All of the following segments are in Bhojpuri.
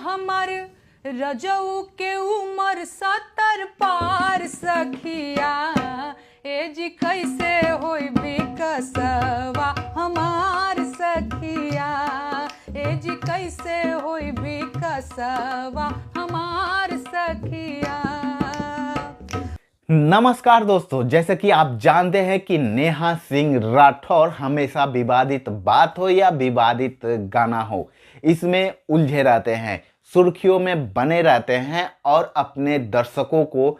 हमर रजऊ के उमर 70 पार सखिया, एज कैसे होई विकसवा हमार सखिया, एज कैसे होई विकसवा हमार सखिया। नमस्कार दोस्तों, जैसे कि आप जानते हैं कि नेहा सिंह राठौर हमेशा विवादित बात हो या विवादित गाना हो, इसमें उलझे रहते हैं, सुर्खियों में बने रहते हैं और अपने दर्शकों को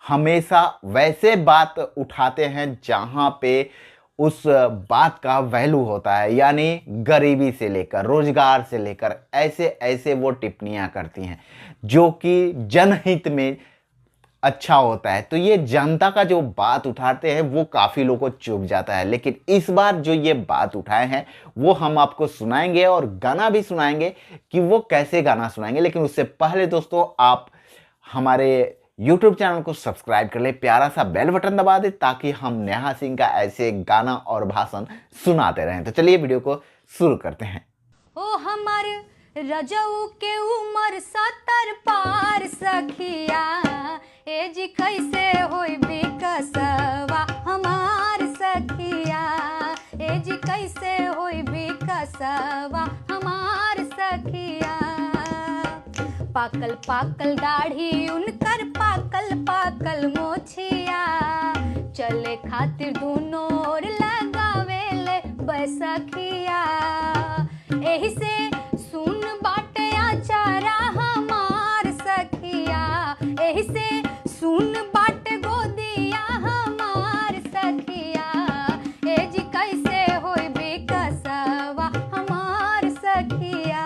हमेशा वैसे बात उठाते हैं जहां पे उस बात का वैल्यू होता है, यानी गरीबी से लेकर रोजगार से लेकर ऐसे ऐसे वो टिप्पणियां करती हैं जो कि जनहित में अच्छा होता है। तो ये जनता का जो बात उठाते हैं वो काफ़ी लोगों को चुभ जाता है, लेकिन इस बार जो ये बात उठाए हैं वो हम आपको सुनाएंगे और गाना भी सुनाएंगे कि वो कैसे गाना सुनाएंगे। लेकिन उससे पहले दोस्तों, आप हमारे YouTube चैनल को सब्सक्राइब कर ले, प्यारा सा बेल बटन दबा दे ताकि हम नेहा सिंह का ऐसे गाना और भाषण सुनाते रहें। तो चलिए वीडियो को शुरू करते हैं। ओ हमार रजऊ के उमर 70 पार सखिया, एज कैसे होई विकसवा हमार सखिया, एज कैसे होई विकसवा हमार सखिया। पाकल पाकल दाढ़ी उनकर पाकल पाकल मोछिया, चले खातिर दोनों ओर लगावेले बैसखिया, एही से सुन बाटे आचारा हमार सखिया, एही से सुन बाटे गोदिया हमार सखिया, एज कैसे होई विकसवा हमार सखिया।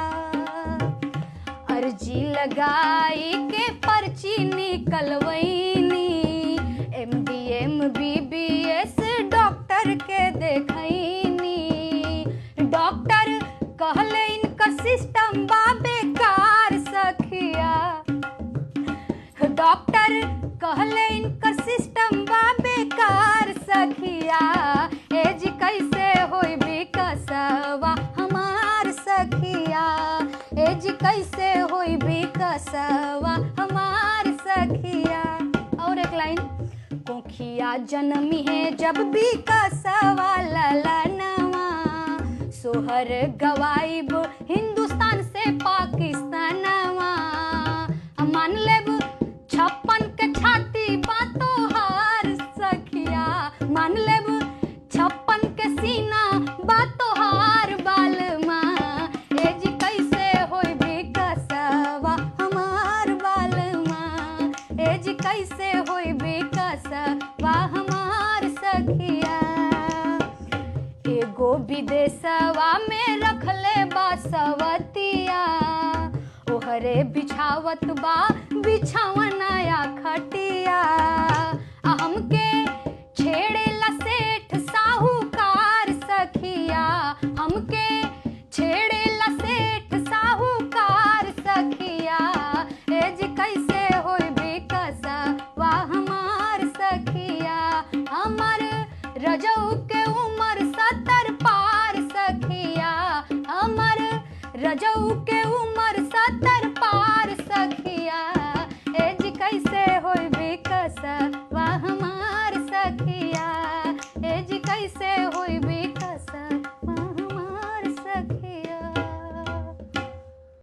अर्जी लगाई के पर्ची निकलवैनी, MD MBBS डॉक्टर के देखैनी, डॉक्टर कहले इनकर सिस्टम बा बेकार सखिया, डॉक्टर कहले इनकर सिस्टम बा बेकार सखिया, एज कैसे होई विकसवा हमार सखिया, एज कैसे होई विकसवा हमार सखिया। और एक लाइन, कोखिया जन्मी है जब विकसवा ललनवा, सोहर गवाइब हिंदुस्तान से पाकिस्तानवा, मान लेब 56 के छाती बातो हार सखिया, मान लेब 56 के सीना बातो हार बालमा, एज कैसे होई विकसवा हमार बालमा, एज कैसे होई विकसवा हमार सखिया। एगो विदेशवा में रखले बासवतिया, ओहरे बिछावत बा बिछावनाया खटिया, हमके छेड़ेला सेठ साहूकार सखिया, हमके छेड़ेला सेठ साहूकार सखिया, एज कैसे होई विकसवा हमार सखिया। हमर रजऊ के उमर 70 पार सखिया, हमर रजऊ के उमर 70